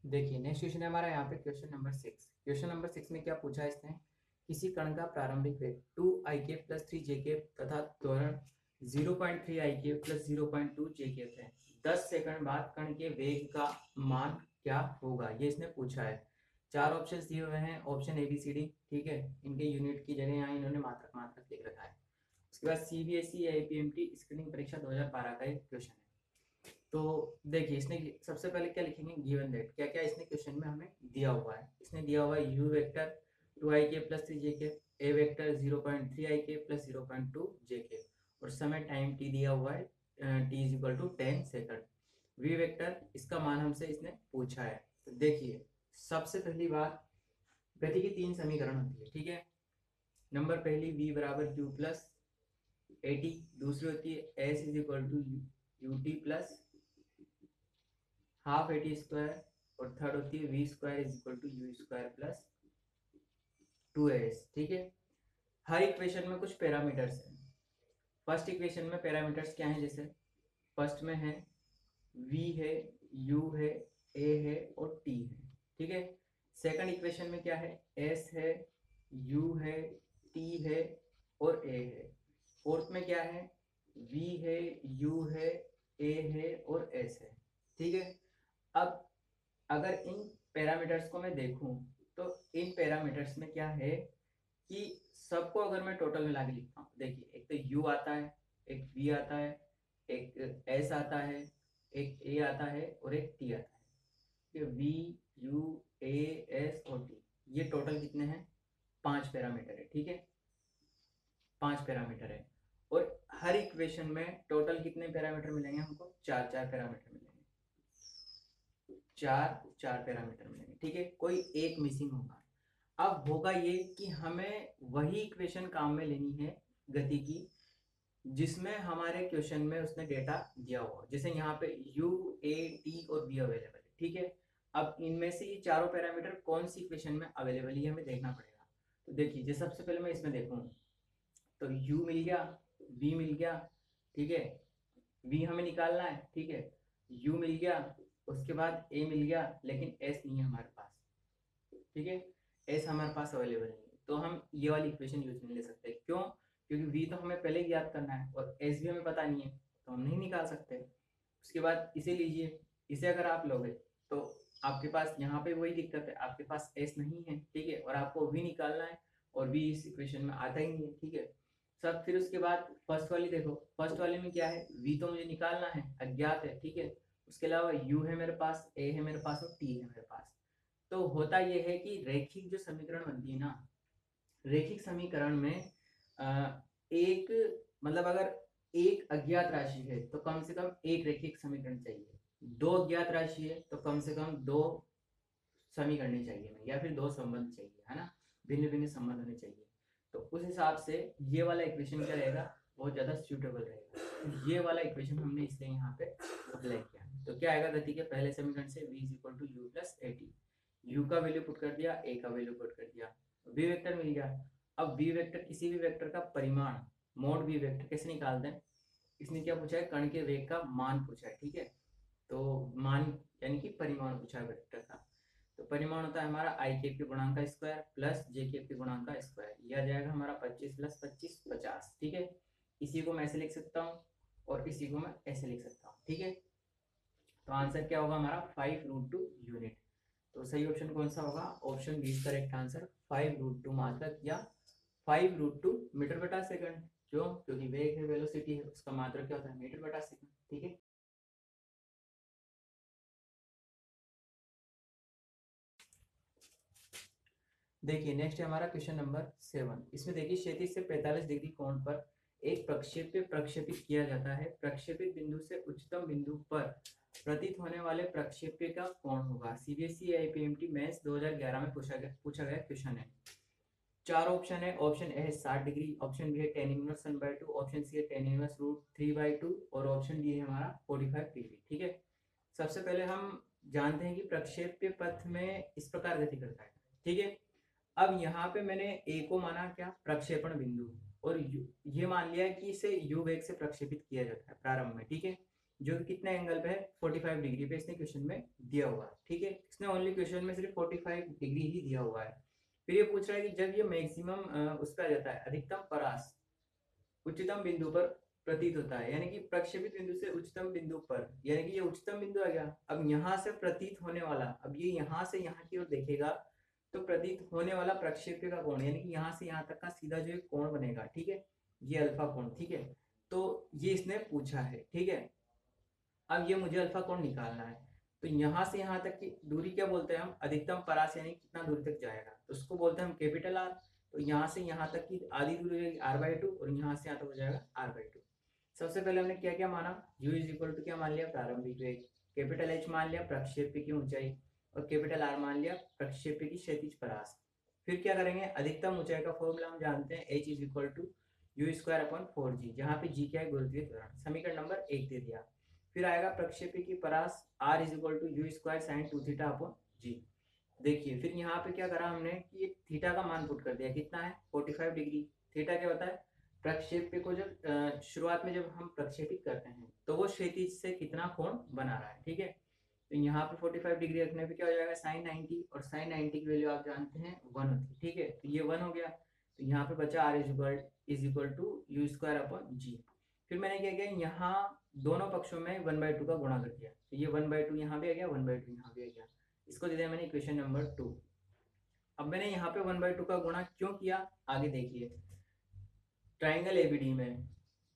देखिए next question है हमारा यहाँ पे क्वेश्चन नंबर 6। क्वेश्चन नंबर 6 में क्या पूछा है इसने, किसी कण का प्रारंभिक वेग 2 i प्लस 3j तथा त्वरण 0.3 i प्लस 0.2 j है। 10 सेकंड बाद कण के वेग का मान क्या होगा, ये इसने पूछा है। चार ऑप्शंस दिए हुए हैं, option A B C D. ठीक है, इनके यूनिट की जगह यहाँ इन्होंने मात्रक मात्रक लिख रखा है। उसके बाद सीबीएसई आईपीएमटी स्क्रीनिंग परीक्षा 2012 का एक क्वेश्चन है। तो देखिए इसने सबसे पहले क्या लिखेंगे, गिवन दैट क्या क्या इसने क्वेश्चन में हमें दिया हुआ है। इसने दिया हुआ है U vector 2 i plus 3j, A vector 0.3 i plus 0.2 j, और समय टाइम टी दिया हुआ है, T is equal to 10 second. V vector इसका मान हमसे इसने पूछा है। तो देखिए सबसे पहली बात, गति की तीन समीकरण होती है। ठीक है, नंबर पहली v बराबर q प्लस ए टी, दूसरी होती है s is equal to U T plus half A T square, और थर्ड होती है V square is equal to U square plus 2as। ठीक है, हर इक्वेशन में कुछ पैरामीटर्स हैं। फर्स्ट इक्वेशन में पैरामीटर्स क्या हैं, जैसे फर्स्ट में है v है, u है, a है और t है। ठीक है, सेकंड इक्वेशन में क्या है, s है, u है, t है और a है। फोर्थ में क्या है, v है, u है, a है और s है। ठीक है, अब अगर इन पैरामीटर्स को मैं देखूं तो इन पैरामीटर्स में क्या है कि सबको अगर मैं टोटल मिला के लिखता हूँ, देखिए एक तो u आता है, एक v आता है, एक s आता है, एक a आता है और एक t आता है। v u a s और t, ये टोटल कितने हैं, 5 पैरामीटर है। ठीक है, 5 पैरामीटर है, और हर इक्वेशन में टोटल कितने पैरामीटर मिलेंगे हमको, चार चार पैरामीटर मिलेंगे, चार चार पैरामीटर मिलेंगे। ठीक है, कोई एक मिसिंग होगा। अब होगा ये कि हमें वही इक्वेशन काम में लेनी है गति की, जिसमें हमारे क्वेश्चन में उसने डेटा दिया हुआ, जैसे यहाँ पे u a t और v अवेलेबल है। ठीक है, अब इनमें से ये चारों पैरामीटर कौन सी इक्वेशन में अवेलेबल है हमें देखना पड़ेगा। तो देखिए जैसे सबसे पहले मैं इसमें देखूँ तो u मिल गया, v मिल गया। ठीक है, v हमें निकालना है। ठीक है, u मिल गया, उसके बाद a मिल गया, लेकिन s नहीं है हमारे पास। ठीक है, एस हमारे पास अवेलेबल नहीं है, तो हम ये वाली इक्वेशन यूज नहीं ले सकते। क्यों, क्योंकि वी तो हमें पहले ही याद करना है और एस भी हमें पता नहीं है, तो हम नहीं निकाल सकते। उसके बाद इसे लीजिए, इसे अगर आप लोगे तो आपके पास यहाँ पे वही दिक्कत है, आपके पास एस नहीं है। ठीक है, और आपको वी निकालना है, और वी इस इक्वेशन में आता ही नहीं है। ठीक है, सब फिर उसके बाद फर्स्ट वाली देखो, फर्स्ट वाले में क्या है, वी तो मुझे निकालना है, अज्ञात है। ठीक है, उसके अलावा यू है मेरे पास, ए है मेरे पास और टी है मेरे पास। तो होता यह है कि रैखिक जो समीकरण बनती है ना, रैखिक समीकरण में एक मतलब अगर एक अज्ञात राशि है तो कम से कम एक रैखिक समीकरण चाहिए, दो अज्ञात राशि है तो कम से कम दो समीकरण चाहिए, या फिर दो संबंध चाहिए, है ना, भिन्न भिन्न संबंध होने चाहिए। तो उस हिसाब से ये वाला इक्वेशन क्या रहेगा, बहुत ज्यादा सुटेबल रहेगा। तो ये वाला इक्वेशन हमने इसलिए यहाँ पे अप्लाई किया। तो क्या आएगा, गति के पहले समीकरण से v is equal to U plus A T, U का वैल्यू पुट कर दिया, ए का वैल्यू पुट कर दिया, वी वेक्टर मिल गया। अब वी वेक्टर, किसी भी वेक्टर का परिमाण मोड वी वेक्टर कैसे निकालते हैं, इसने क्या पूछा है, कण के वेग का मान पूछा है। ठीक है, तो मान यानी कि परिमाण पूछा है वेक्टर का। तो परिमाण होता है हमारा आई केप के गुणांक का स्क्वायर प्लस जे केप के गुणांक का स्क्वायर, यह आ जाएगा हमारा 25 प्लस 25 50। ठीक है, इसी को मैं ऐसे लिख सकता हूँ और इसी को मैं ऐसे लिख सकता हूँ। ठीक है, तो आंसर क्या होगा हमारा 5√2 यूनिट। तो सही ऑप्शन कौन सा होगा, option B is correct answer, 5√2 मात्रक या 5√2 मीटर बटा सेकंड। क्यों, क्योंकि वेग है, वेलोसिटी है, उसका मात्रक क्या होता है, मीटर बटा सेकंड। ठीक है, देखिए नेक्स्ट है हमारा क्वेश्चन नंबर 7। इसमें देखिए क्षैतिज से 45 डिग्री कोण पर एक प्रक्षेप्य प्रक्षेपित किया जाता है, प्रक्षेपित बिंदु से उच्चतम बिंदु पर प्रतीत होने वाले प्रक्षेप्य का कोण होगा। सीबीएसई आईपीएमटी मेंस 2011 में पूछा गया क्वेश्चन है। चार ऑप्शन है, ऑप्शन ए है 60 डिग्री, ऑप्शन बी है tan इनवर्स 1/2, ऑप्शन सी है tan इनवर्स √3/2 और ऑप्शन डी है हमारा 45 डिग्री। ठीक है, सबसे पहले हम जानते हैं कि प्रक्षेप्य पथ में इस प्रकार गति करता है। ठीक है, अब यहाँ पे मैंने ए को माना क्या, प्रक्षेपण बिंदु, और ये मान लिया कि इसे यू वेग से प्रक्षेपित किया जाता है प्रारंभ में। ठीक है, जो कि कितने एंगल पे है, 45 डिग्री पे इसने क्वेश्चन में दिया हुआ है। ठीक है, इसने ओनली क्वेश्चन में सिर्फ 45 डिग्री ही दिया हुआ है। फिर ये पूछ रहा है कि जब ये मैक्सिमम उस पर आ जाता है, अधिकतम परास उच्चतम बिंदु पर प्रतीत होता है, यानी कि प्रक्षेपित बिंदु से उच्चतम बिंदु पर, यानी कि ये उच्चतम बिंदु आ गया। अब यहाँ से प्रतीत होने वाला, अब ये यहाँ से यहाँ की ओर देखेगा तो प्रतीत होने वाला प्रक्षेप्य का कोण, यानी कि यहाँ से यहाँ तक का सीधा जो एक कोण बनेगा, ठीक है, ये अल्फा कोण। ठीक है, तो ये इसने पूछा है। ठीक है, अब ये मुझे अल्फा कोण निकालना है, तो यहाँ से यहाँ तक की दूरी क्या बोलते हैं हम, अधिकतम परास, यानी कितना दूर तक जाएगा, तो उसको बोलते हैं हम कैपिटल आर। तो यहाँ से यहाँ तक की आधी दूरी हो जाएगी r/2, और यहाँ से यहाँ तक हो जाएगा r/2। सबसे पहले हमने क्या क्या माना, u इज इक्वल टू क्या मान लिया, प्रारंभिक वेग, कैपिटल H मान लिया प्रक्षेप्य की ऊंचाई, और कैपिटल R मान लिया प्रक्षेप्य की क्षैतिज परास। फिर क्या करेंगे, अधिकतम ऊंचाई का फॉर्मूला हम जानते हैं, h is equal to u²/4g, जहाँ पे g क्या है, गुरुत्वीय त्वरण, समीकरण नंबर 1 दे दिया। फिर आएगा प्रक्षेप्य की परास, r is equal to u² sin 2θ/g। देखिए फिर यहाँ पे क्या करा हमने कि एक थीटा का मान पुट कर दिया, कितना है, 45 डिग्री। थीटा क्या होता है, प्रक्षेप्य को जब शुरुआत में जब हम प्रक्षेपित करते हैं तो वो क्षैतिज से कितना कोण बना रहा है। ठीक है, तो यहाँ पे 45 डिग्री रखने पे क्या हो जाएगा, sin 90, और sin 90 की वैल्यू आप जानते हैं 1 होती है। ठीक है, तो ये 1 हो गया, तो यहाँ पे बचा r is equal to u²/g। फिर मैंने क्या किया, यहाँ दोनों पक्षों में 1/2 का गुणा कर दिया, तो ये 1/2 यहाँ भी आ गया, 1/2 यहाँ भी आ गया। इसको दे दिया मैंने इक्वेशन नंबर 2। अब मैंने यहाँ पे 1/2 का गुणा क्यों किया, आगे देखिए। ट्राइंगल एबीडी में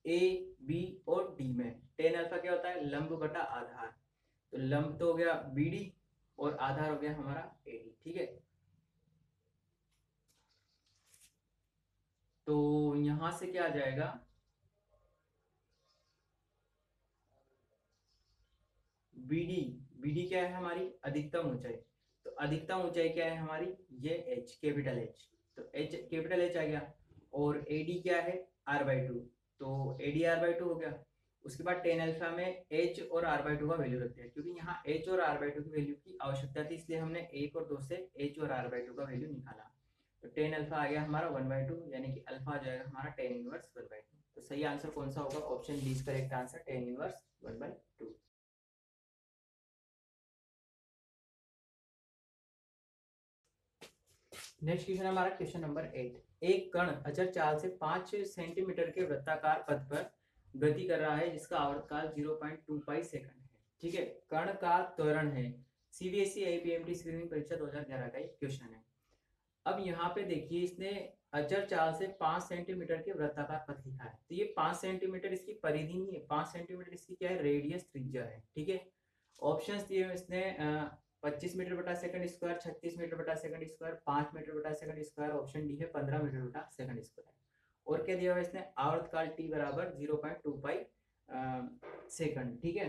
ए बी और डी में टेन अल्फा क्या होता है, लंब बटा आधार। तो लंब तो हो गया बीडी और आधार हो गया हमारा एडी। ठीक है, तो यहां से क्या आ जाएगा, बीडी, बीडी क्या है हमारी, अधिकतम ऊंचाई। तो अधिकतम ऊंचाई क्या है हमारी, ये एच, कैपिटल एच, तो एच कैपिटल एच आ गया। और एडी क्या है, r/2, तो एडी r/2 हो गया। उसके बाद टेन अल्फा में h और r/2 का वैल्यू रखते हैं, क्योंकि यहाँ h और r/2 की वैल्यू की आवश्यकता थी, इसलिए हमने 1 और 2 से h और r/2 का वैल्यू निकाला। तो टेन अल्फा आ गया हमारा 1/2, यानी कि अल्फा आ जाएगा हमारा टेन इनवर्स 1/2। तो सही आंसर कौन सा होगा, option D is correct answer, tan inverse 1/2। Next question हमारा क्वेश्चन नंबर 8। एक कण अचर चाल से 5 सेंटीमीटर के वृत्ताकार पथ पर गति कर रहा है, जिसका आवर्तकाल 0.25 सेकंड है। ठीक है, कण का त्वरण है। सीबीएसई आईपीएमटी स्क्रीनिंग परीक्षा 2011 का एक क्वेश्चन है। अब यहाँ पे देखिए, इसने अचर चाल से 5 सेंटीमीटर के वृत्ताकार पथ लिखा है, तो ये 5 सेंटीमीटर इसकी परिधि नहीं है, 5 सेंटीमीटर इसकी क्या है, रेडियस, त्रिज्या है। ठीक है, ऑप्शंस दिए हुए इसने 25 मीटर बटा सेकंड स्क्वायर, 36 मीटर बटा सेकंड स्क्वायर, 5 मीटर बटा सेकंड स्क्वायर, ऑप्शन डी है 15 मीटर बटा सेकंड स्क्वायर। और क्या दिया हुआ इसने, आवर्तकाल टी बराबर 0.25 सेकंड। ठीक है,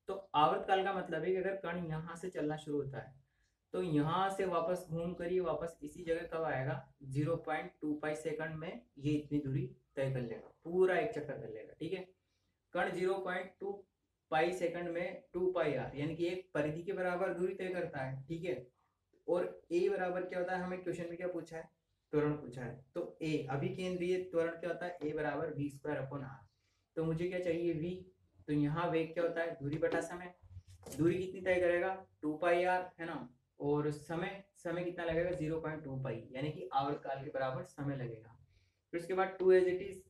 तो आवर्तकाल का मतलब है कि अगर कण यहाँ से चलना शुरू होता है तो यहाँ से वापस घूम कर ये वापस इसी जगह कब आएगा, 0.25 सेकंड में ये इतनी दूरी तय कर लेगा, पूरा एक चक्कर कर लेगा। ठीक है, कण 0.25 सेकंड में 2πr, यानी कि एक परिधि के बराबर दूरी तय करता है। ठीक है, और a बराबर क्या होता है, हमें क्वेश्चन में क्या पूछा है, त्वरण पूछा है। तो a अभिकेंद्रीय त्वरण क्या होता है, a बराबर v²/r। तो मुझे क्या चाहिए, v, तो यहाँ वेग क्या होता है, दूरी बटा समय। दूरी कितनी तय करेगा, 2πr, है ना, और समय, समय कितना लगेगा, 0.25, यानी कि आवर्तकाल के बराबर समय लगेगा। फिर उसके बाद 2 एज इट इज,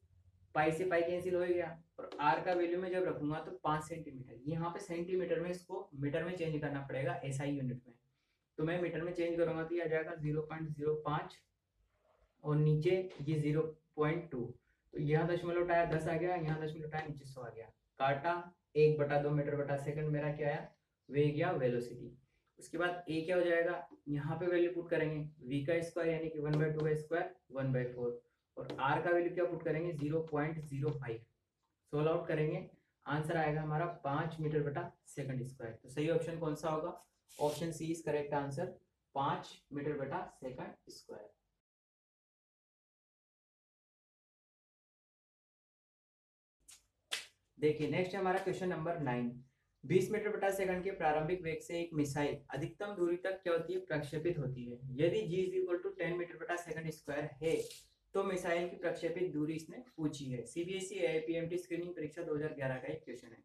पाई से पाई कैंसिल हो गया, और आर का वैल्यू में जब रखूंगा तो 5 सेंटीमीटर, यहाँ पे सेंटीमीटर में इसको मीटर में चेंज करना पड़ेगा, एसआई यूनिट में। तो मैं मीटर में चेंज करूंगा तो ये आ जाएगा 0.05, और नीचे ये 0.2, तो यहाँ दशमलव उठाया 10 आ गया, यहाँ दशमलव उठाया नीचे 100 आ गया, काटा 1/2 मीटर बटा सेकंड मेरा क्या आया, वेग या वेलोसिटी। उसके बाद ए क्या हो जाएगा, यहाँ पे वैल्यू पुट करेंगे, v का स्क्वायर यानी कि 1/2 का स्क्वायर 1/4, और r का वैल्यू क्या पुट करेंगे, 0.05, सोल्व आउट करेंगे, आंसर आएगा हमारा 5 मीटर बटा सेकंड स्क्वायर। तो सही ऑप्शन कौन सा होगा, option C is correct answer, 5 metre बटा सेकंड स्क्वायर। देखिए नेक्स्ट है हमारा क्वेश्चन नंबर 9। 20 मीटर बटा सेकंड के प्रारंभिक वेग से एक मिसाइल अधिकतम दूरी तक क्या होती है, प्रक्षेपित होती है। यदि g is equal to 10 metre बटा सेकंड स्क्वायर है तो मिसाइल की प्रक्षेपित दूरी इसने पूछी है। सीबीएसई आईपीएमटी स्क्रीनिंग परीक्षा 2011 का एक क्वेश्चन है।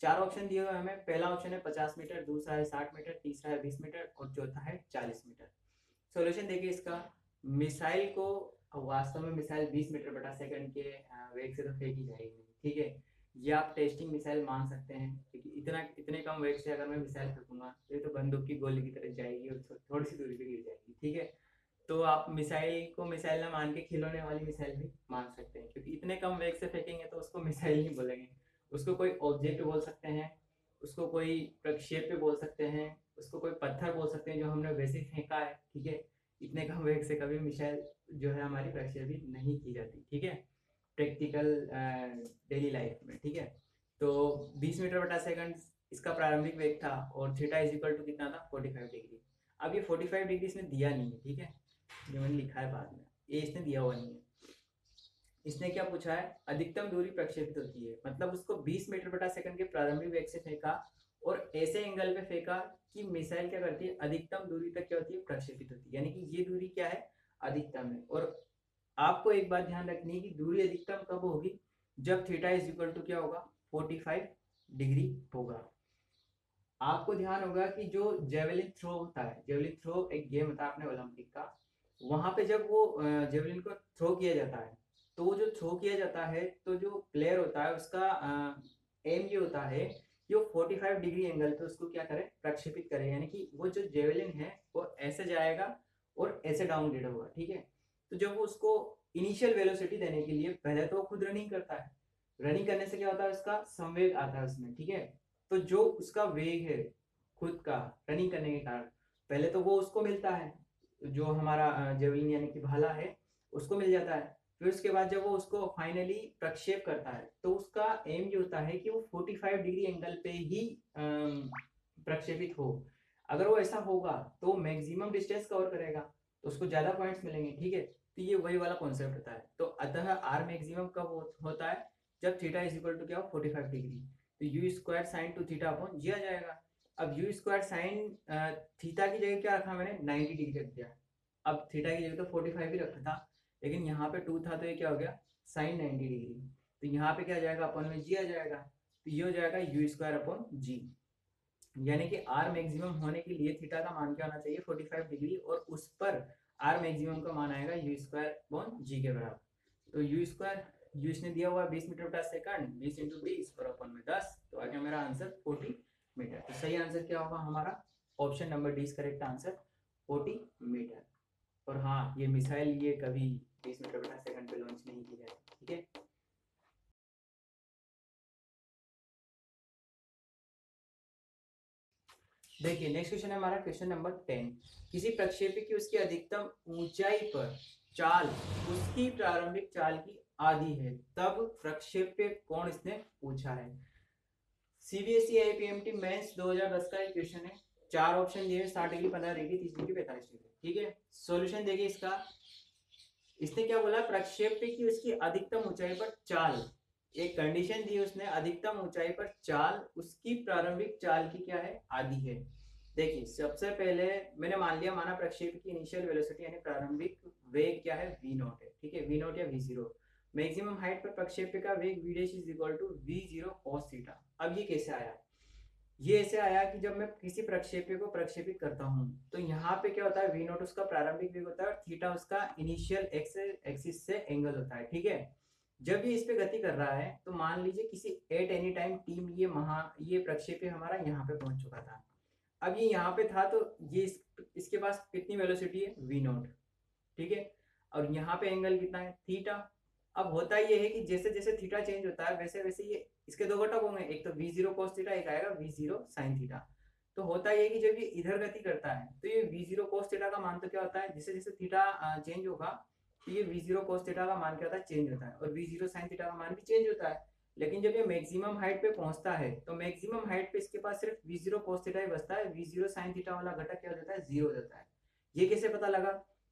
4 ऑप्शन दिए हुए हमें। पहला ऑप्शन है 50 मीटर, दूसरा है 60 मीटर, तीसरा है 20 मीटर और चौथा है 40 मीटर। सॉल्यूशन देखिए इसका। मिसाइल को वास्तव में मिसाइल 20 मीटर बटा सेकंड के वेग से तो फेंकी जाएगी, ठीक है। ये आप टेस्टिंग मिसाइल मान सकते हैं, क्योंकि इतने कम वेग से अगर मैं मिसाइल फेंकूंगा तो ये तो बंदूक की गोली की तरह जाएगी और थोड़ी सी दूरी पे गिर जाएगी, ठीक है। तो आप मिसाइल को मिसाइल ना मान के खिलौने वाली मिसाइल भी मान सकते हैं, क्योंकि इतने कम वेग से फेंकेंगे तो उसको मिसाइल नहीं बोलेंगे, उसको कोई ऑब्जेक्ट बोल सकते हैं, उसको कोई प्रक्षेप्य बोल सकते हैं, उसको कोई पत्थर बोल सकते हैं जो हमने वैसे ही फेंका है, ठीक है। इतने कम वेग से कभी मिसाइल जो है हमारी प्रक्षेपित नहीं की जाती, ठीक है, प्रैक्टिकल डेली लाइफ में, ठीक है। तो 20 मीटर बटा सेकंड इसका प्रारंभिक वेग था और थीटा इज इक्वल टू कितना था 45 डिग्री। अब ये 45 डिग्री इसने दिया नहीं है, ठीक है, जो मैंने लिखा है बाद में, ये इसने दिया हुआ नहीं है। इसने क्या पूछा है, अधिकतम दूरी प्रक्षेपित होती है, मतलब उसको 20 मीटर बटा सेकंड के प्रारंभिक वेग से फेंका और ऐसे एंगल पे फेंका कि मिसाइल क्या करती है, अधिकतम दूरी तक क्या होती है, प्रक्षेपित होती है, यानी कि ये दूरी क्या है, अधिकतम है। और आपको एक बात ध्यान रखनी है कि दूरी अधिकतम कब होगी, जब थीटा इज इक्वल टू क्या होगा, 45 डिग्री होगा। आपको ध्यान होगा कि जो जेवलिन थ्रो होता है, जेवलिन थ्रो एक गेम होता है अपने ओलंपिक का, वहां पे जब वो जेवलिन को थ्रो किया जाता है, तो वो जो थ्रो किया जाता है तो जो प्लेयर होता है उसका एम ये होता है कि वो 45 डिग्री एंगल पे उसको क्या करे, प्रक्षेपित करे, यानी कि वो जो जेवलिन है वो ऐसे जाएगा और ऐसे डाउन ग्रेड होगा, ठीक है। तो जब वो उसको इनिशियल वेलोसिटी देने के लिए पहले तो वो खुद रनिंग करता है, रनिंग करने से क्या होता है, उसका संवेग आता है उसमें, ठीक है। तो जो उसका वेग है खुद का रनिंग करने के कारण, पहले तो वो उसको मिलता है, जो हमारा जेवलिन यानी कि भाला है उसको मिल जाता है। फिर उसके बाद जब वो उसको फाइनली प्रक्षेप करता है तो उसका एम ये होता है कि वो 45 डिग्री एंगल पे ही प्रक्षेपित हो। अगर वो ऐसा होगा तो मैक्सिमम डिस्टेंस कवर करेगा, तो उसको ज्यादा पॉइंट्स मिलेंगे, ठीक है। तो ये वही वाला कॉन्सेप्ट होता है। तो अतः आर मैक्सिमम कब होता है, जब थीटा इज इक्वल टू क्या हो, 45 डिग्री। तो u square sine two theta upon g आ जाएगा। अब यू स्क्वायर साइन थीटा की जगह क्या रखा मैंने, 90 डिग्री रख दिया। अब थीटा की जगह तो 45 ही रखा था, लेकिन यहाँ पे 2 था तो ये क्या हो गया, साइन 90 डिग्री। तो यहाँ पे क्या आ जाएगा, अपन में जी आ जाएगा, तो ये हो जाएगा यू स्क्वायर अपॉन जी। यानी कि आर मैक्सिमम होने के लिए थीटा का मान क्या होना चाहिए, 45 डिग्री, और उस पर आर मैक्सिमम का मान आएगा यू स्क्वायर अपॉन जी के बराबर। तो यू स्क्वायर, यू इसने दिया हुआ 20 मीटर पर सेकंड, 20 इंटू 20 और अपन में 10, तो आ गया मेरा आंसर 40 मीटर। तो सही आंसर क्या होगा हमारा, option number D is correct answer, 40 metre. और हाँ, ये मिसाइल ये कभी 20 मीटर पर सेकंड पे लॉन्च नहीं की जाती, ठीक है। देखिए नेक्स्ट क्वेश्चन है हमारा, क्वेश्चन नंबर 10। किसी प्रक्षेपी की उसकी अधिकतम ऊंचाई पर चाल उसकी प्रारंभिक चाल की आधी है, तब प्रक्षेप्य कौन, इसने पूछा है। सीबीएसई आईपीएमटी मेंस 2010 का एक क्वेश्चन है। 4 ऑप्शन दिए, 60 डिग्री, 15 डिग्री, 30 डिग्री, 45 डिग्री, ठीक है। सॉल्यूशन देखिए इसका। इसने क्या बोला, प्रक्षेप्य की उसकी अधिकतम ऊंचाई पर चाल, एक कंडीशन दी उसने, अधिकतम ऊंचाई पर चाल उसकी प्रारंभिक चाल की क्या है, आधी है। देखिए सबसे पहले मैंने मान लिया, माना प्रक्षेप की इनिशियल वेलोसिटी यानी प्रारंभिक वेग क्या है, v नॉट है, ठीक है, v नॉट या v0। मैक्सिमम हाइट पर प्रक्षेप्य का वेग v dash is equal to v0 cos theta. अब ये कैसे आया, ये ऐसे आया कि जब मैं किसी प्रक्षेप्य को प्रक्षेपित करता हूँ तो यहाँ पे क्या होता है, v नॉट उसका प्रारंभिक वेग होता है और थीटा उसका इनिशियल एक्सिस से एंगल होता है, ठीक है। जब ये इस पे गति कर रहा है तो मान लीजिए किसी एट एनी टाइम टीम ये प्रक्षेप्य हमारा यहाँ पे पहुंच चुका था। अब ये यहाँ पे था तो ये इसके पास कितनी वेलोसिटी है, v नॉट, ठीक है। और यहाँ पे एंगल कितना है, थीटा। अब होता ये है कि जैसे जैसे थीटा चेंज होता है वैसे वैसे ये इसके दो घटक होंगे, एक तो v0 cos थीटा, एक आएगा v0 sin थीटा। तो होता ये कि जब ये इधर गति करता है तो ये v0 cos थीटा का मान तो क्या होता है, जैसे जैसे थीटा चेंज होगा तो ये v0 cos थीटा का मान क्या होता है, चेंज होता है, और v0 sin थीटा का मान भी चेंज होता है। लेकिन जब ये मैक्सिमम हाइट पे पहुंचता है तो मैक्सिमम हाइट पे इसके पास सिर्फ v0 cos थीटा ही बचता है, v0 sin थीटा वाला घटक क्या हो जाता है, जीरो हो जाता है। ये कैसे पता लगा,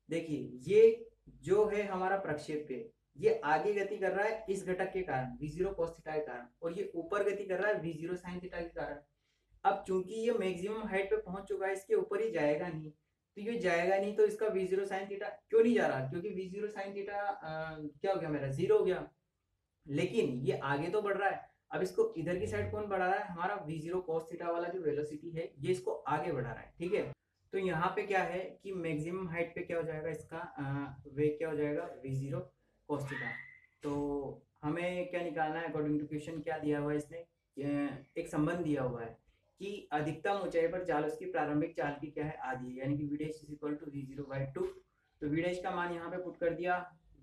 देखिए ये जो है हमारा प्रक्षेप्य, ये आगे गति कर रहा है इस घटक के कारण v0 cos थीटा के कारण, और ये ऊपर गति कर रहा है v0 sin थीटा के कारण। अब चूंकि ये मैक्सिमम हाइट पे पहुंच चुका है, इसके ऊपर ही जाएगा नहीं, तो ये जाएगा नहीं तो इसका v0 sin थीटा क्यों नहीं जा रहा, क्योंकि v0 sin थीटा क्या हो गया मेरा, जीरो हो गया। लेकिन ये आगे तो बढ़ रहा है, अब इसको इधर की साइड कौन बढ़ा रहा है, हमारा v0 cos थीटा वाला जो वेलोसिटी है ये इसको आगे बढ़ा रहा है, ठीक है। तो यहाँ पे क्या है कि मैक्सिमम हाइट पे क्या हो जाएगा, इसका वेग क्या हो जाएगा v0 cos थीटा। तो हमें क्या निकालना है, अकॉर्डिंग टू क्वेश्चन क्या दिया हुआ है इसने, एक संबंध दिया हुआ है कि अधिकतम ऊंचाई पर चाल उसकी प्रारंभिक चाल की क्या है, आधी है, यानी कि v dash is equal to v0/2। तो v डैश का मान यहाँ पे पुट कर दिया,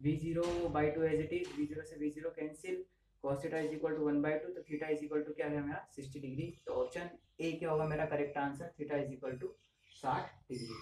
v0/2 as it is, v0 से v0 cancel, cos theta is equal to 1/2, तो थीटा इज इक्वल टू क्या है मेरा 60 डिग्री। तो ऑप्शन ए क्या होगा मेरा correct answer, theta is equal to 60 degree.